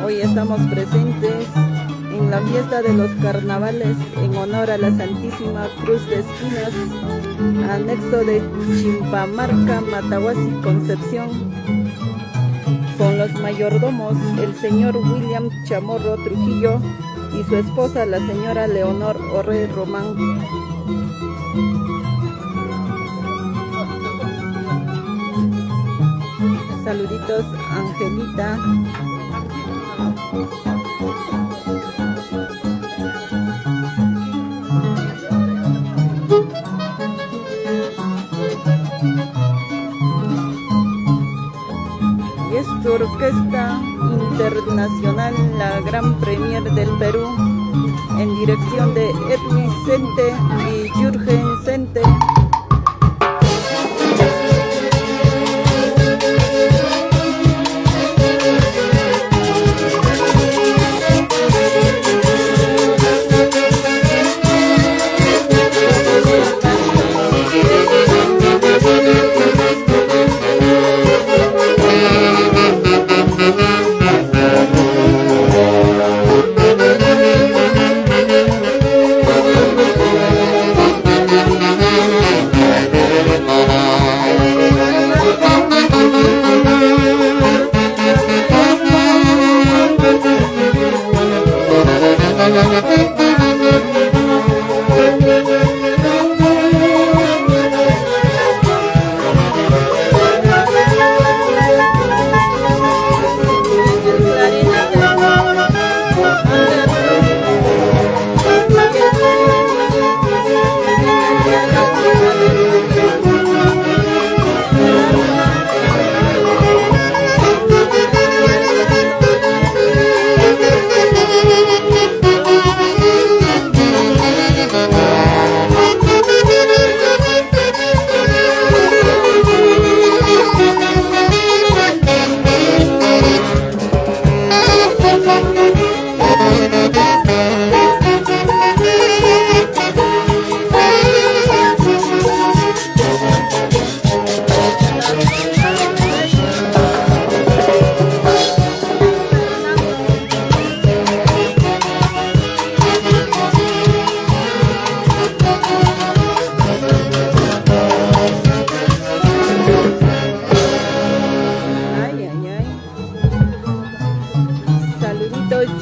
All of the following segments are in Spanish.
Hoy estamos presentes en la fiesta de los carnavales en honor a la Santísima Cruz de Espinas, anexo de Chimpamarca, Matahuasi, Concepción, con los mayordomos, el señor William Chamorro Trujillo y su esposa, la señora Leonor Orre Román. Saluditos, Angelita. Y es tu orquesta internacional, la Gran Premier del Perú, en dirección de Edwin Sente y Jürgen Sente.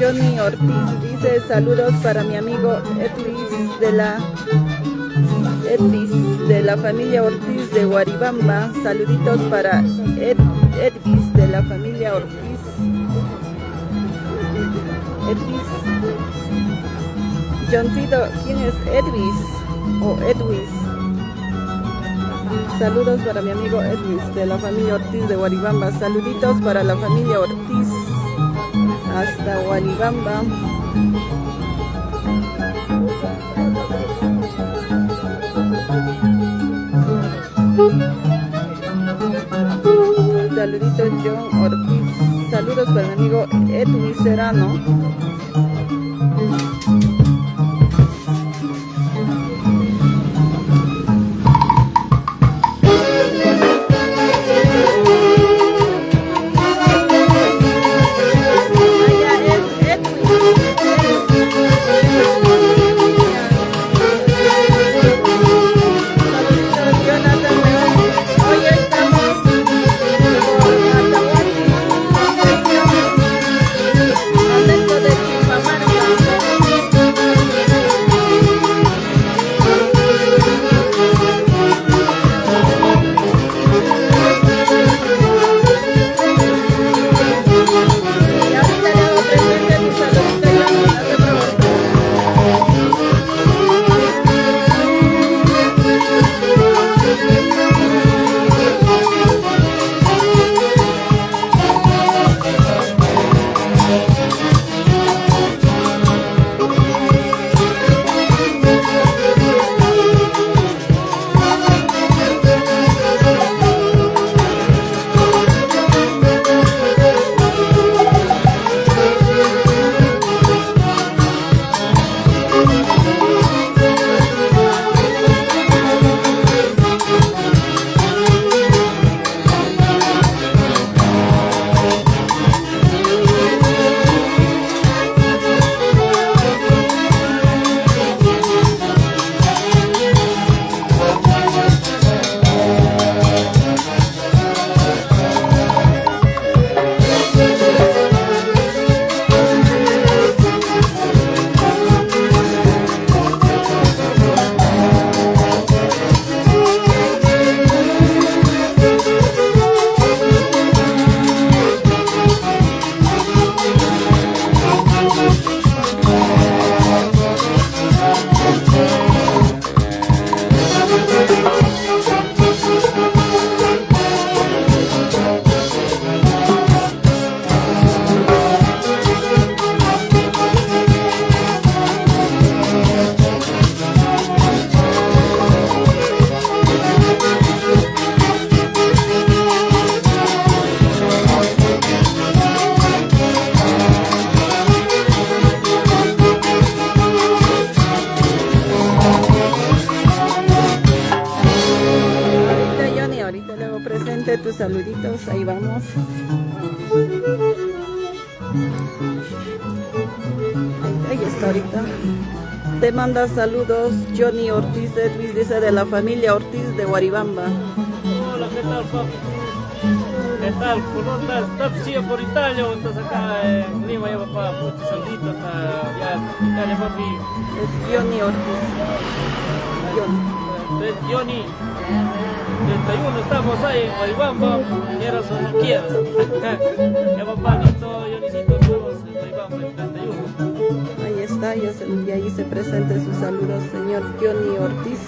Johnny Ortiz dice saludos para mi amigo Edwis de la familia Ortiz de Guaribamba. Saluditos para Edwis de la familia Ortiz. Edwis. Johncito, ¿quién es Edwis o Edwis? Saludos para mi amigo Edwis de la familia Ortiz de Guaribamba. Saluditos para la familia Ortiz hasta Guaribamba. Saluditos John Ortiz. Saludos para mi amigo Edwin Serrano. saluditos, ahí vamos. Ahí está ahorita. Te manda saludos Johnny Ortiz Edwis, dice de la familia Ortiz de Guaribamba. Hola, ¿qué tal, papi? ¿Qué tal? ¿Por dónde estás? Por Italia o estás acá en Lima? Ya, papá, muchos saluditos hasta ya, papi. Es Johnny Ortiz. Johnny. 31 estamos ahí en Guaribamba, quieras o no quieras. Ya, papá, listo, Johnnycito, estamos en Guaribamba, el 31. Ahí está, y ahí se presenta sus saludos, señor Johnny Ortiz.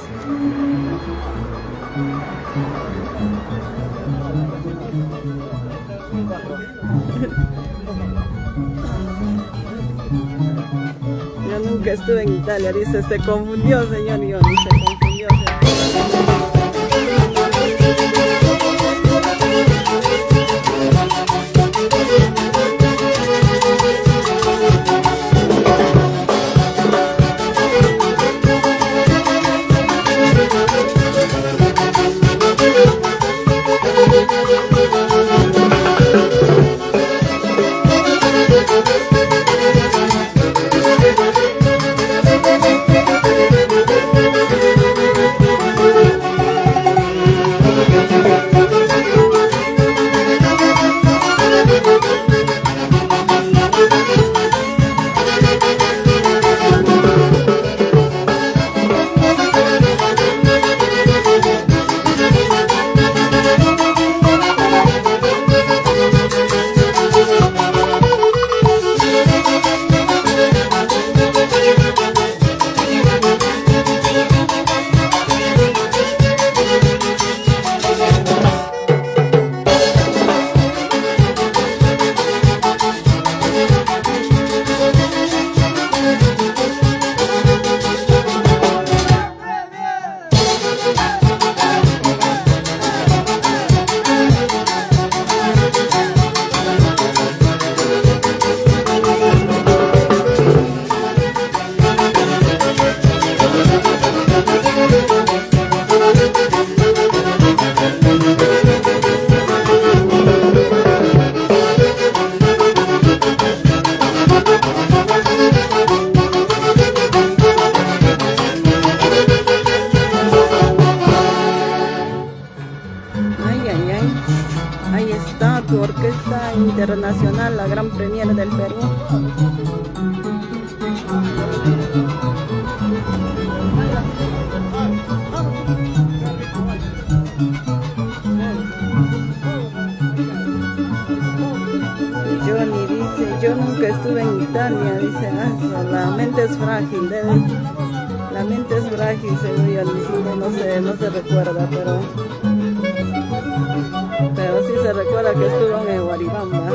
Yo nunca estuve en Italia, dice, se confundió, señor Johnny, se confundió. Ahí está tu orquesta internacional, la Gran Premier del Perú. Johnny dice, yo nunca estuve en Italia, dice, la mente es frágil, la mente es frágil, según yo, no se recuerda, pero sí se recuerda que estuvo en Guaribamba.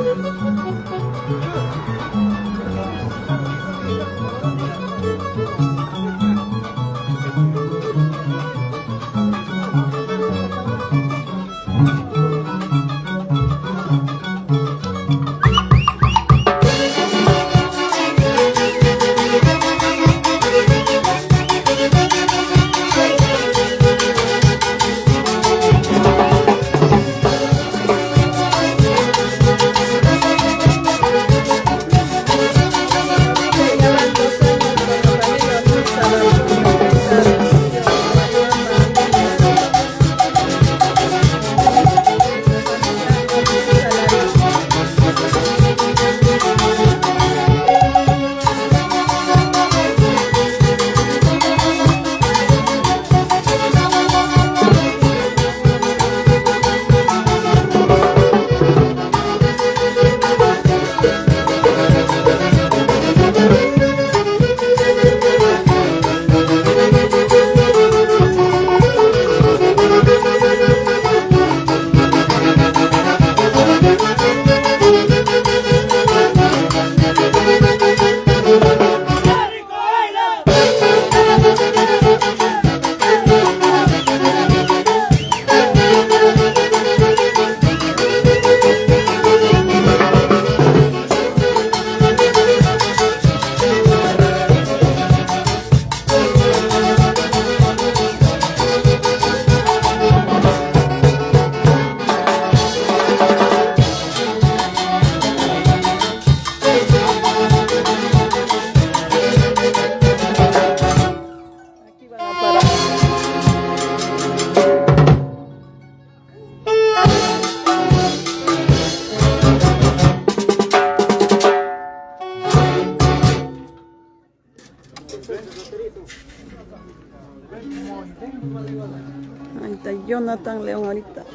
Ahí está Jonathan León ahorita.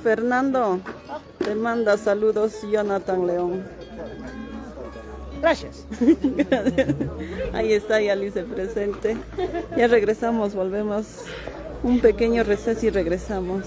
Fernando, te manda saludos Jonathan León. Gracias. Ahí está, ya le hice presente. Ya regresamos, volvemos. Un pequeño receso y regresamos.